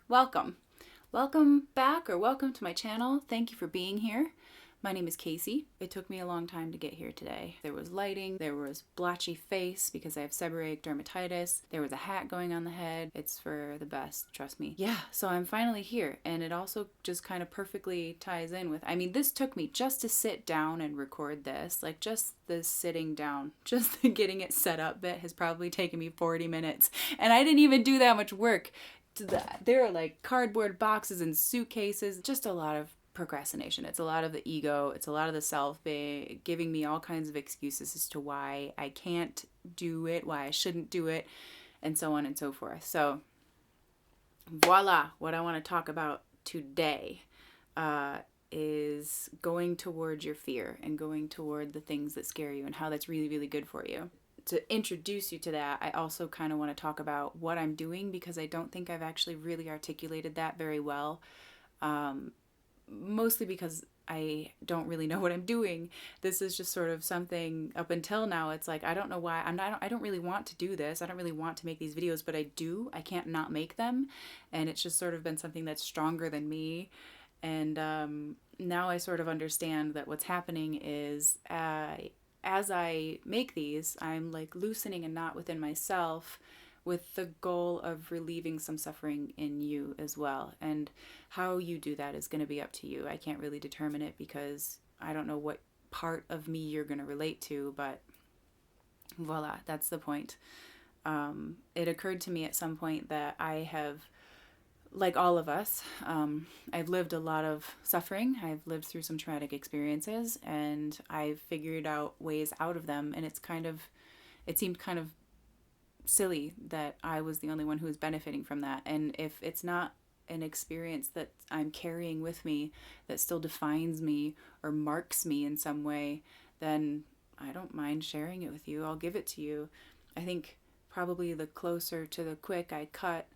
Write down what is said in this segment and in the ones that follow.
Welcome. Welcome back or welcome to my channel. Thank you for being here. My name is Casey. It took me a long time to get here today. There was lighting, there was blotchy face because I have seborrheic dermatitis, there was a hat going on the head. It's for the best, trust me. Yeah, so I'm finally here, and it also just kind of perfectly ties in with, this took me just to sit down and record this, like just the sitting down, just the getting it set up bit has probably taken me 40 minutes, and I didn't even do that much work. There are like cardboard boxes and suitcases, just a lot of procrastination. It's a lot of the ego, it's a lot of the self giving me all kinds of excuses as to why I can't do it, why I shouldn't do it, and so on and so forth. So voila, what I want to talk about today is going towards your fear and going toward the things that scare you and how that's really, really good for you. To introduce you to that, I also kind of want to talk about what I'm doing because I don't think I've actually really articulated that very well. Mostly because I don't really know what I'm doing. This is just sort of something up until now. It's like, I don't know why I don't really want to do this. I don't really want to make these videos, but I do. I can't not make them. And it's just sort of been something that's stronger than me. And now I sort of understand that what's happening is as I make these, I'm like loosening a knot within myself with the goal of relieving some suffering in you as well. And how you do that is going to be up to you. I can't really determine it because I don't know what part of me you're going to relate to, but voila, that's the point. It occurred to me at some point that I have, like all of us, I've lived a lot of suffering. I've lived through some traumatic experiences, and I've figured out ways out of them. And it seemed kind of silly that I was the only one who was benefiting from that. And if it's not an experience that I'm carrying with me that still defines me or marks me in some way, then I don't mind sharing it with you. I'll give it to you. I think probably the closer to the quick I cut,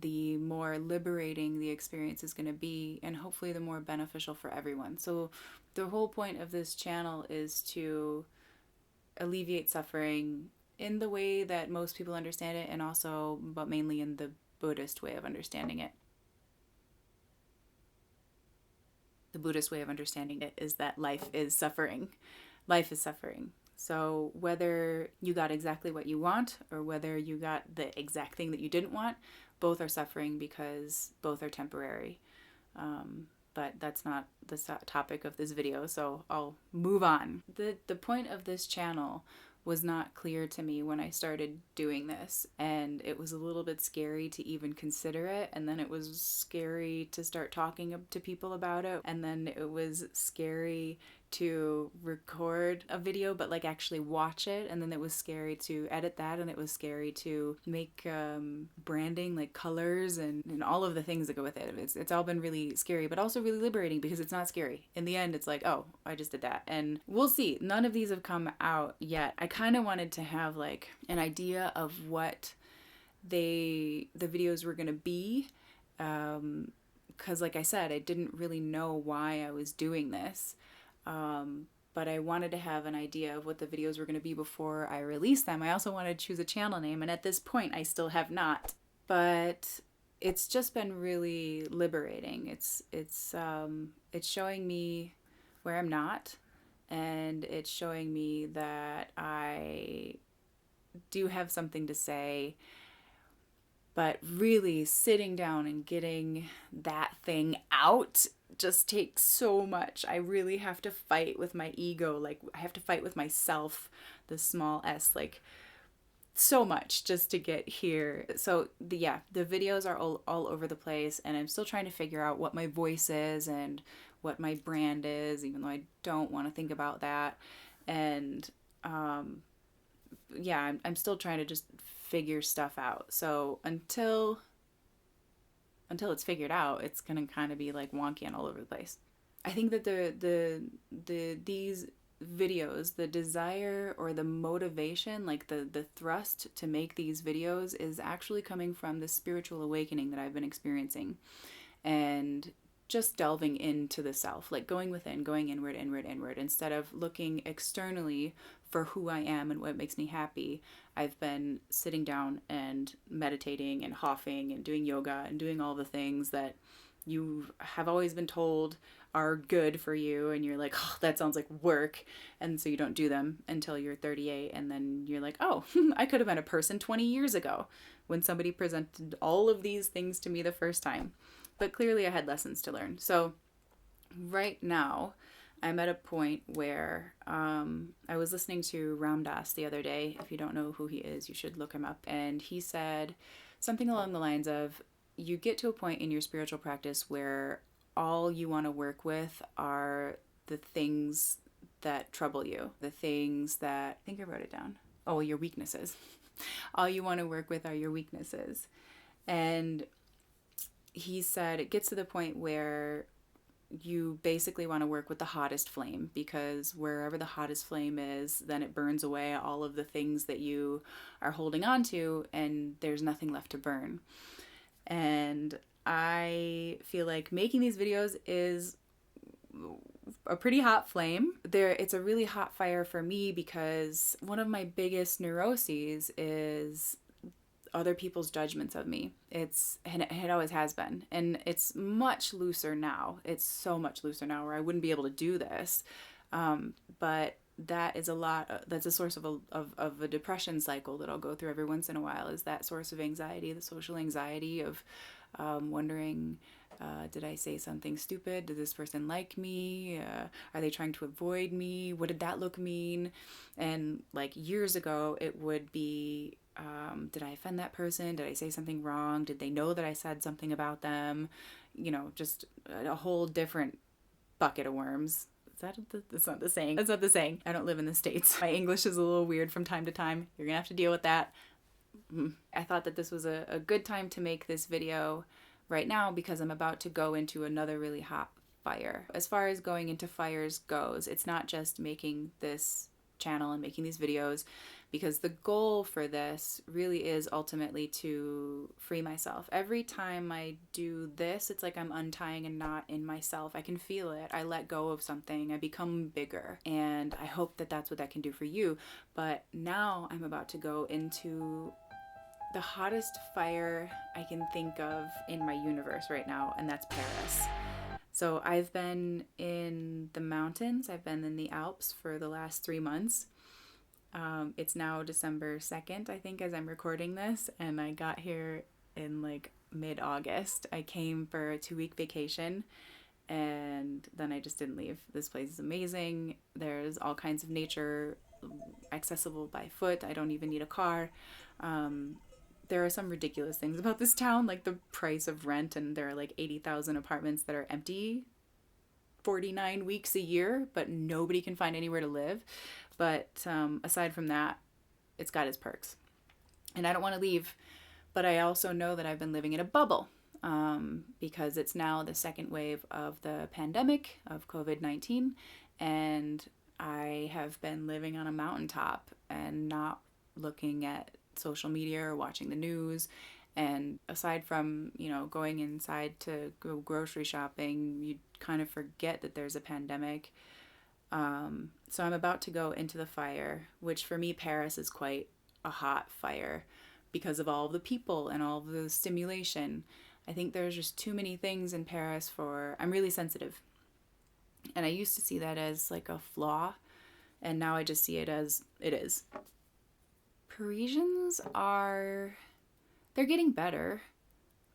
the more liberating the experience is going to be, and hopefully the more beneficial for everyone. So the whole point of this channel is to alleviate suffering in the way that most people understand it, and also, but mainly in the Buddhist way of understanding it. The Buddhist way of understanding it is that life is suffering. Life is suffering. So whether you got exactly what you want or whether you got the exact thing that you didn't want, both are suffering because both are temporary. But that's not the topic of this video, so I'll move on. The point of this channel was not clear to me when I started doing this, and it was a little bit scary to even consider it, and then it was scary to start talking to people about it, and then it was scary to record a video but like actually watch it, and then it was scary to edit that, and it was scary to make branding, like colors and all of the things that go with it. It's all been really scary, but also really liberating because it's not scary. In the end, it's like, oh, I just did that. And we'll see. None of these have come out yet. I kind of wanted to have like an idea of what the videos were going to be, because like I said, I didn't really know why I was doing this. But I wanted to have an idea of what the videos were going to be before I released them. I also wanted to choose a channel name, and at this point I still have not. But it's just been really liberating. It's showing me where I'm not, and it's showing me that I do have something to say. But really sitting down and getting that thing out just takes so much. I really have to fight with my ego. Like, I have to fight with myself, the small s, like so much just to get here. So the videos are all over the place, and I'm still trying to figure out what my voice is and what my brand is, even though I don't want to think about that. And I'm still trying to just figure stuff out. So until it's figured out, it's gonna kind of be like wonky and all over the place. I think that these videos, the desire or the motivation, like the thrust to make these videos is actually coming from the spiritual awakening that I've been experiencing. And just delving into the self, like going within, going inward, inward, inward, instead of looking externally for who I am and what makes me happy. I've been sitting down and meditating and hoffing and doing yoga and doing all the things that you have always been told are good for you, and you're like, oh, that sounds like work, and so you don't do them until you're 38, and then you're like, oh, I could have been a person 20 years ago when somebody presented all of these things to me the first time. But clearly I had lessons to learn. So right now I'm at a point where I was listening to Ram Dass the other day. If you don't know who he is, you should look him up. And he said something along the lines of, you get to a point in your spiritual practice where all you want to work with are the things that trouble you, the things that, I think I wrote it down. Oh, your weaknesses. All you want to work with are your weaknesses. And he said it gets to the point where you basically want to work with the hottest flame, because wherever the hottest flame is, then it burns away all of the things that you are holding on to, and there's nothing left to burn. And I feel like making these videos is a pretty hot flame. It's a really hot fire for me, because one of my biggest neuroses is other people's judgments of me. And it always has been. And it's much looser now. It's so much looser now, where I wouldn't be able to do this. But that is that's a source of a depression cycle that I'll go through every once in a while, is that source of anxiety, the social anxiety of wondering, did I say something stupid? Did this person like me? Are they trying to avoid me? What did that look mean? And like years ago, it would be, did I offend that person? Did I say something wrong? Did they know that I said something about them? Just a whole different bucket of worms. That's not the saying. That's not the saying. I don't live in the States. My English is a little weird from time to time. You're gonna have to deal with that. I thought that this was a good time to make this video right now, because I'm about to go into another really hot fire. As far as going into fires goes, it's not just making this channel and making these videos, because the goal for this really is ultimately to free myself. Every time I do this, it's like I'm untying a knot in myself. I can feel it. I let go of something. I become bigger. And I hope that that's what that can do for you. But now I'm about to go into the hottest fire I can think of in my universe right now, and that's Paris. So I've been in the mountains. I've been in the Alps for the last 3 months. It's now December 2nd, I think, as I'm recording this, and I got here in like mid-August. I came for a 2-week vacation, and then I just didn't leave. This place is amazing. There's all kinds of nature accessible by foot. I don't even need a car. There are some ridiculous things about this town, like the price of rent, and there are like 80,000 apartments that are empty 49 weeks a year, but nobody can find anywhere to live. But aside from that, it's got its perks. And I don't want to leave, but I also know that I've been living in a bubble, because it's now the second wave of the pandemic of COVID-19, and I have been living on a mountaintop and not looking at social media or watching the news. And aside from, going inside to go grocery shopping, you kind of forget that there's a pandemic. So I'm about to go into the fire, which for me, Paris is quite a hot fire because of all the people and all the stimulation. I think there's just too many things in Paris I'm really sensitive. And I used to see that as like a flaw, and now I just see it as it is. Parisians they're getting better,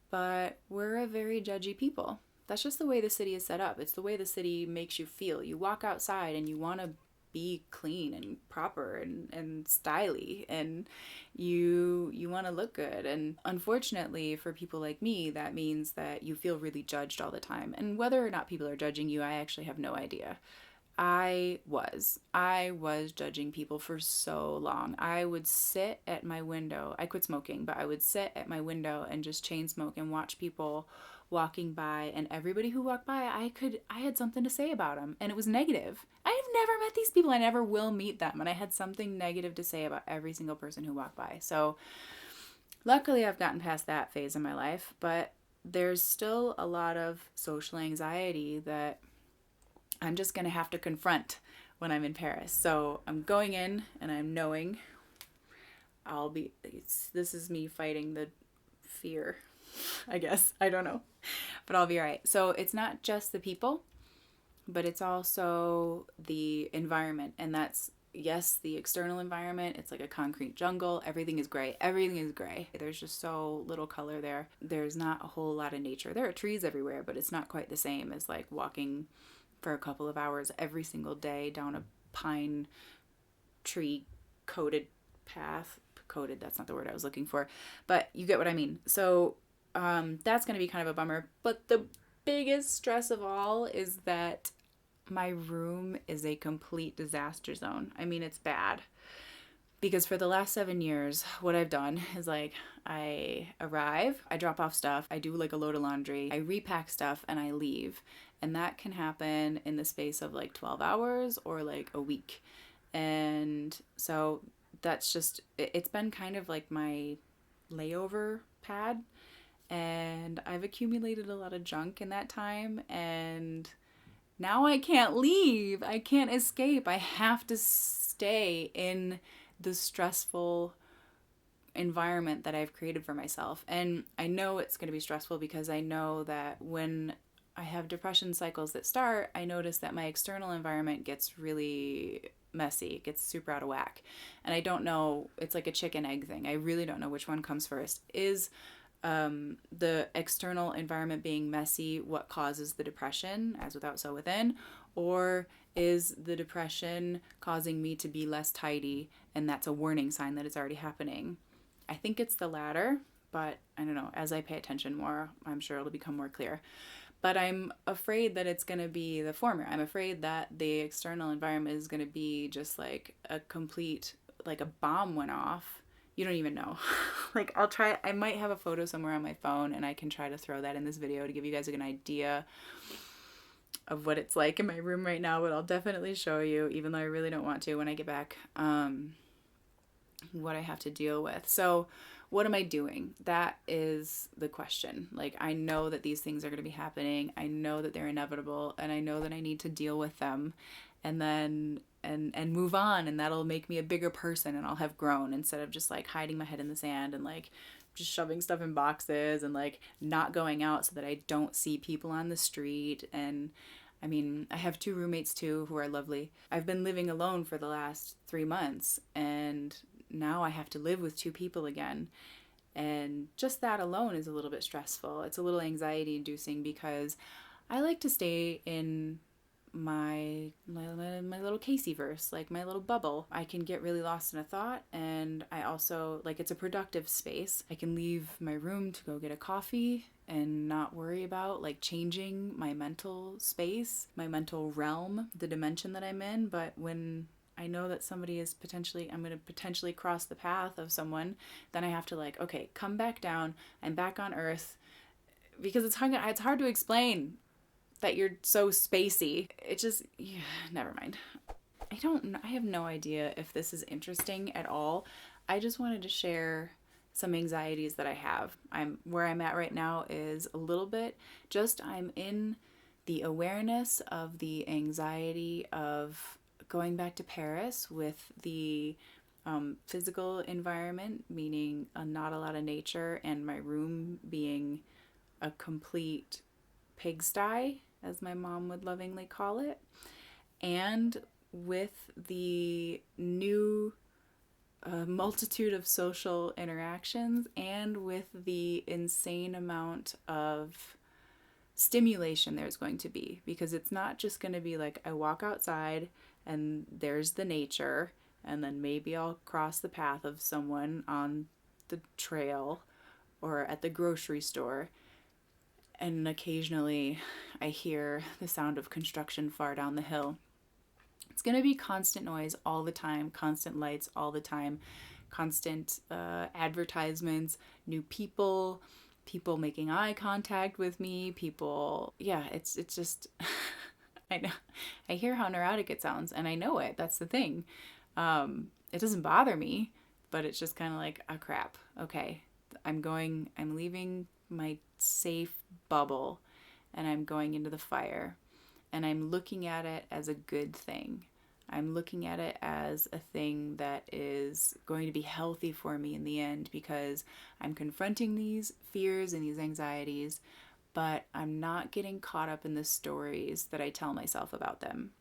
but we're a very judgy people. That's just the way the city is set up. It's the way the city makes you feel. You walk outside and you want to be clean and proper and stylish, and you want to look good. And unfortunately for people like me, that means that you feel really judged all the time. And whether or not people are judging you, I actually have no idea. I was judging people for so long. I would sit at my window. I quit smoking, but I would sit at my window and just chain smoke and watch people walking by, and everybody who walked by, I had something to say about them, and it was negative. I've never met these people. I never will meet them, and I had something negative to say about every single person who walked by. So luckily I've gotten past that phase in my life, but there's still a lot of social anxiety that I'm just going to have to confront when I'm in Paris. So I'm going in and I'm knowing this is me fighting the fear, I guess. I don't know. But I'll be all right. So it's not just the people, but it's also the environment. And that's, yes, the external environment. It's like a concrete jungle. Everything is gray. Everything is gray. There's just so little color there. There's not a whole lot of nature. There are trees everywhere, but it's not quite the same as like walking for a couple of hours every single day down a pine tree coated path. Coated, that's not the word I was looking for, but you get what I mean. So that's going to be kind of a bummer. But the biggest stress of all is that my room is a complete disaster zone. I mean, it's bad. Because for the last 7 years, what I've done is like I arrive, I drop off stuff, I do like a load of laundry, I repack stuff, and I leave. And that can happen in the space of like 12 hours or like a week. And so that's just, it's been kind of like my layover pad. And I've accumulated a lot of junk in that time. And now I can't leave. I can't escape. I have to stay in the stressful environment that I've created for myself. And I know it's going to be stressful because I know that when I have depression cycles that start, I notice that my external environment gets really messy. It gets super out of whack. And I don't know, it's like a chicken egg thing. I really don't know which one comes first. Is the external environment being messy what causes the depression, as without so within, or is the depression causing me to be less tidy and that's a warning sign that it's already happening? I think it's the latter, but I don't know. As I pay attention more, I'm sure it'll become more clear. But I'm afraid that it's going to be the former. I'm afraid that the external environment is going to be just like a complete, like a bomb went off. You don't even know. Like I might have a photo somewhere on my phone and I can try to throw that in this video to give you guys an idea of what it's like in my room right now, but I'll definitely show you, even though I really don't want to when I get back, what I have to deal with. So what am I doing? That is the question. Like, I know that these things are going to be happening. I know that they're inevitable, and I know that I need to deal with them and then and move on, and that'll make me a bigger person and I'll have grown instead of just like hiding my head in the sand and like just shoving stuff in boxes and like not going out so that I don't see people on the street. And I mean, I have 2 roommates too who are lovely. I've been living alone for the last 3 months and now I have to live with 2 people again. And just that alone is a little bit stressful. It's a little anxiety inducing because I like to stay in my little Casey-verse, like my little bubble. I can get really lost in a thought, and I also, like, it's a productive space. I can leave my room to go get a coffee and not worry about, like, changing my mental space, my mental realm, the dimension that I'm in. But when I know that somebody is I'm going to potentially cross the path of someone, then I have to, like, okay, come back down. I'm back on Earth. Because it's hard to explain that you're so spacey. It just, yeah, never mind. I have no idea if this is interesting at all. I just wanted to share some anxieties that I have. Where I'm at right now is a little bit just, I'm in the awareness of the anxiety of going back to Paris with the physical environment, meaning not a lot of nature, and my room being a complete pigsty, as my mom would lovingly call it, and with the new multitude of social interactions and with the insane amount of stimulation there's going to be, because it's not just going to be like I walk outside and there's the nature and then maybe I'll cross the path of someone on the trail or at the grocery store. And occasionally I hear the sound of construction far down the hill. It's going to be constant noise all the time, constant lights all the time, constant advertisements, new people making eye contact with me, it's just, I know, I hear how neurotic it sounds and I know it, that's the thing. It doesn't bother me, but it's just kind of like, oh crap, okay, I'm leaving my safe bubble and I'm going into the fire, and I'm looking at it as a good thing. I'm looking at it as a thing that is going to be healthy for me in the end, because I'm confronting these fears and these anxieties, but I'm not getting caught up in the stories that I tell myself about them.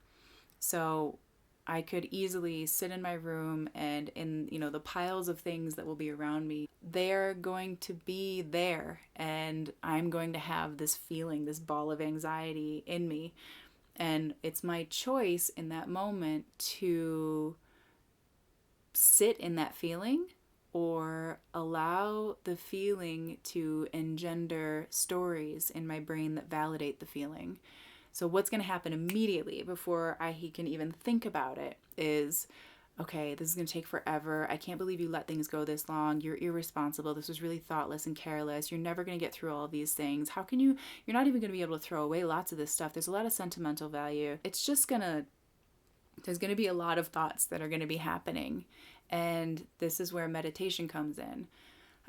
So I could easily sit in my room, and in, the piles of things that will be around me, they're going to be there, and I'm going to have this feeling, this ball of anxiety in me. And it's my choice in that moment to sit in that feeling or allow the feeling to engender stories in my brain that validate the feeling. So what's going to happen immediately before he can even think about it is, okay, this is going to take forever. I can't believe you let things go this long. You're irresponsible. This was really thoughtless and careless. You're never going to get through all of these things. How can you? You're not even going to be able to throw away lots of this stuff. There's a lot of sentimental value. There's going to be a lot of thoughts that are going to be happening. And this is where meditation comes in.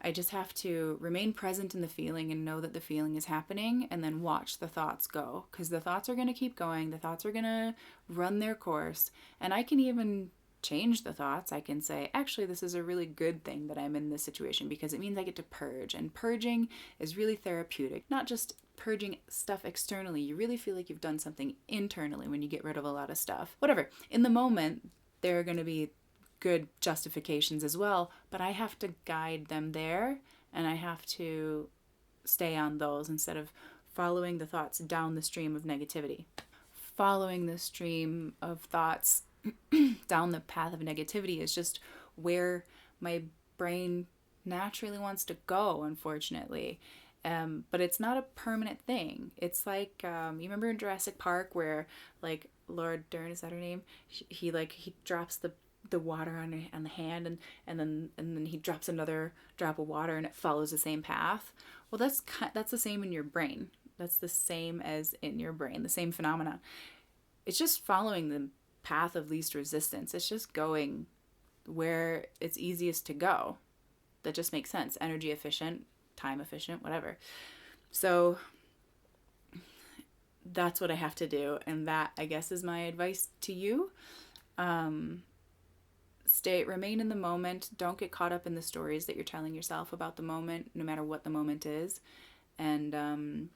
I just have to remain present in the feeling and know that the feeling is happening, and then watch the thoughts go, because the thoughts are going to keep going. The thoughts are going to run their course. And I can even change the thoughts. I can say, actually, this is a really good thing that I'm in this situation, because it means I get to purge. And purging is really therapeutic, not just purging stuff externally. You really feel like you've done something internally when you get rid of a lot of stuff. Whatever. In the moment, there are going to be good justifications as well, but I have to guide them there, and I have to stay on those instead of following the thoughts down the stream of negativity. Following the stream of thoughts down the path of negativity is just where my brain naturally wants to go, unfortunately. But it's not a permanent thing. It's like, you remember in Jurassic Park where, like, Laura Dern, is that her name? He drops the water on the hand, and then he drops another drop of water, and it follows the same path. Well, that's the same in your brain. That's the same as in your brain, the same phenomena. It's just following the path of least resistance. It's just going where it's easiest to go. That just makes sense. Energy efficient, time efficient, whatever. So that's what I have to do, and that, I guess, is my advice to you. Remain in the moment. Don't get caught up in the stories that you're telling yourself about the moment, no matter what the moment is, and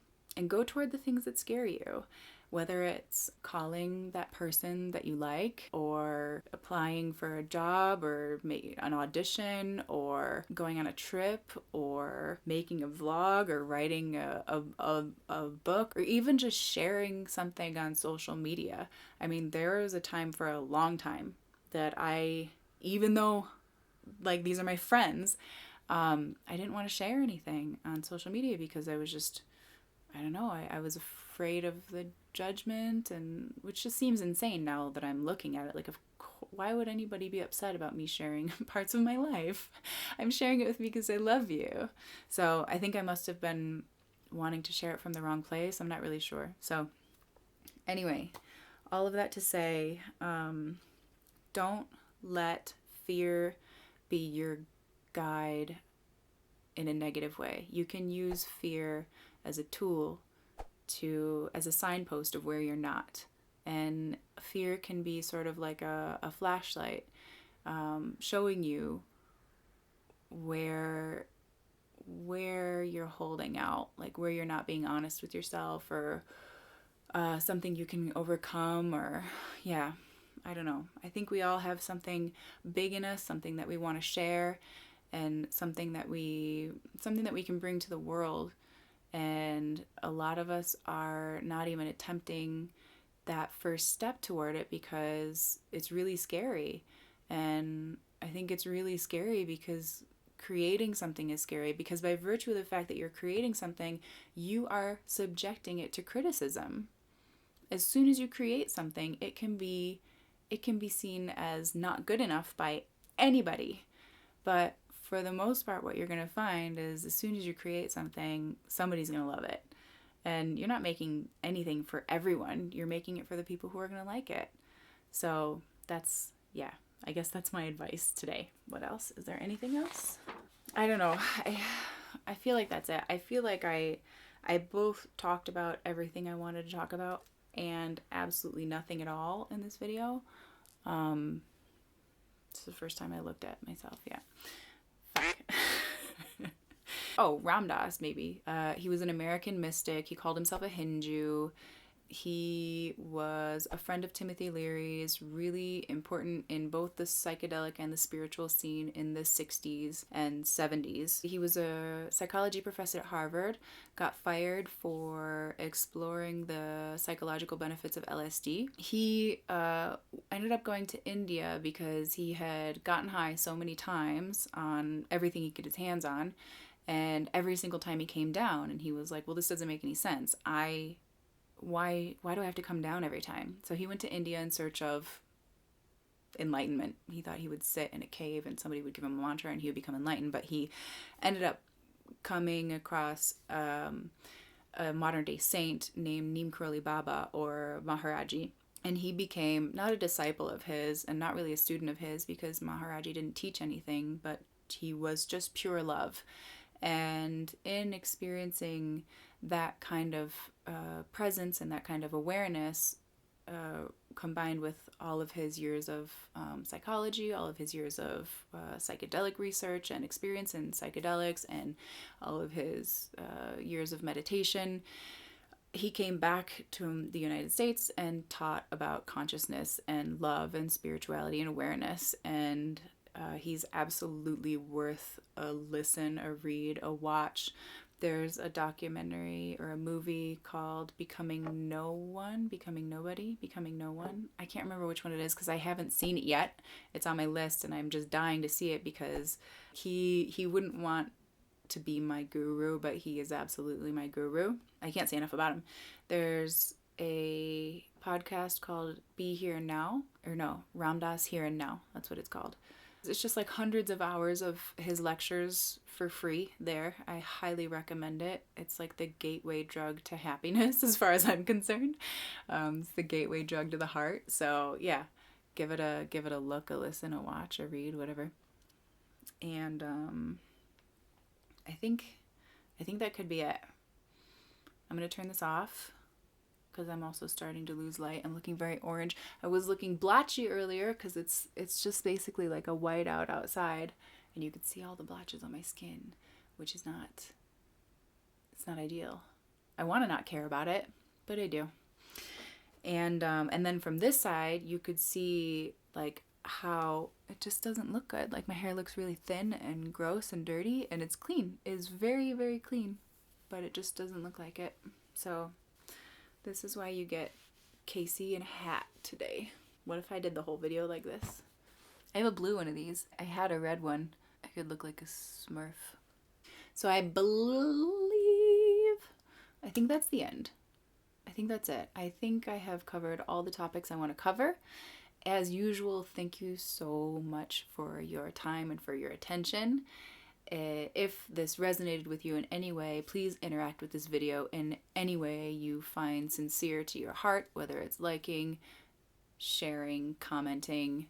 go toward the things that scare you. Whether it's calling that person that you like, or applying for a job, or an audition, or going on a trip, or making a vlog, or writing a book, or even just sharing something on social media. I mean, there was a time for a long time that even though, like, these are my friends, I didn't want to share anything on social media because I was just, I don't know, I was afraid of the judgment, and which just seems insane now that I'm looking at it. Like, why would anybody be upset about me sharing parts of my life? I'm sharing it with you because I love you. So I think I must have been wanting to share it from the wrong place. I'm not really sure. So anyway, all of that to say, don't let fear be your guide in a negative way. You can use fear as a tool as a signpost of where you're not. And fear can be sort of like a flashlight, showing you where you're holding out, like where you're not being honest with yourself, or something you can overcome, or I don't know. I think we all have something big in us, something that we want to share, and something that we can bring to the world. And a lot of us are not even attempting that first step toward it because it's really scary. And I think it's really scary because creating something is scary, because by virtue of the fact that you're creating something, you are subjecting it to criticism. As soon as you create something, it can be seen as not good enough by anybody. But for the most part, what you're going to find is as soon as you create something, somebody's going to love it. And you're not making anything for everyone. You're making it for the people who are going to like it. So I guess that's my advice today. What else? Is there anything else? I don't know. I feel like that's it. I feel like I both talked about everything I wanted to talk about and absolutely nothing at all in this video. It's the first time I looked at myself. Yeah. Fuck. Oh, Ram Dass, maybe. He was an American mystic. He called himself a Hindu. He was a friend of Timothy Leary's, really important in both the psychedelic and the spiritual scene in the 60s and 70s. He was a psychology professor at Harvard, got fired for exploring the psychological benefits of LSD. He ended up going to India because he had gotten high so many times on everything he could get his hands on, and every single time he came down, and he was like, well, this doesn't make any sense. Why do I have to come down every time? So he went to India in search of enlightenment. He thought he would sit in a cave and somebody would give him a mantra and he would become enlightened, but he ended up coming across a modern day saint named Neem Karoli Baba, or Maharaji. And he became not a disciple of his and not really a student of his, because Maharaji didn't teach anything, but he was just pure love. And in experiencing that kind of presence and that kind of awareness, combined with all of his years of psychology, all of his years of psychedelic research and experience in psychedelics, and all of his years of meditation, he came back to the United States and taught about consciousness and love and spirituality and awareness. And he's absolutely worth a listen, a read, a watch. There's a documentary or a movie called Becoming No One, Becoming Nobody, Becoming No One. I can't remember which one it is because I haven't seen it yet. It's on my list and I'm just dying to see it, because he wouldn't want to be my guru, but he is absolutely my guru. I can't say enough about him. There's a podcast called Be Here and Now, or no, Ram Dass Here and Now. That's what it's called. It's just like hundreds of hours of his lectures for free there. I highly recommend it. It's like the gateway drug to happiness as far as I'm concerned. It's the gateway drug to the heart. So yeah, give it a look, a listen, a watch, a read, whatever. And I think that could be it. I'm going to turn this off because I'm also starting to lose light. I'm looking very orange. I was looking blotchy earlier because it's just basically like a white out outside, and you could see all the blotches on my skin, which is it's not ideal. I want to not care about it, but I do. And then from this side, you could see like how it just doesn't look good. Like my hair looks really thin and gross and dirty, and it's clean. It's very, very clean, but it just doesn't look like it. So this is why you get Casey in a hat today. What if I did the whole video like this? I have a blue one of these. I had a red one. I could look like a Smurf. So I think that's the end. I think that's it. I think I have covered all the topics I want to cover. As usual, thank you so much for your time and for your attention. If this resonated with you in any way, please interact with this video in any way you find sincere to your heart, whether it's liking, sharing, commenting,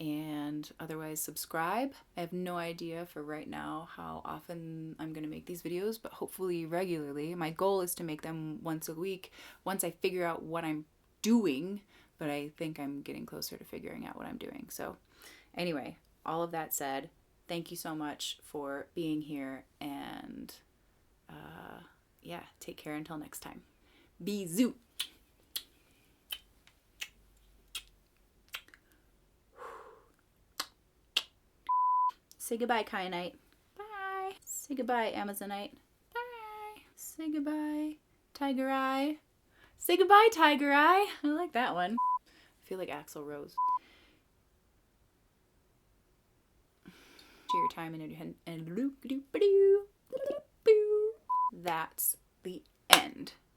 and otherwise subscribe. I have no idea for right now how often I'm going to make these videos, but hopefully regularly. My goal is to make them once a week once I figure out what I'm doing, but I think I'm getting closer to figuring out what I'm doing. So anyway, all of that said, thank you so much for being here, and yeah, take care until next time. Bisous. Say goodbye, Kyanite. Bye. Say goodbye, Amazonite. Bye. Say goodbye, Tiger Eye. Say goodbye, Tiger Eye. I like that one. I feel like Axl Rose. Your time and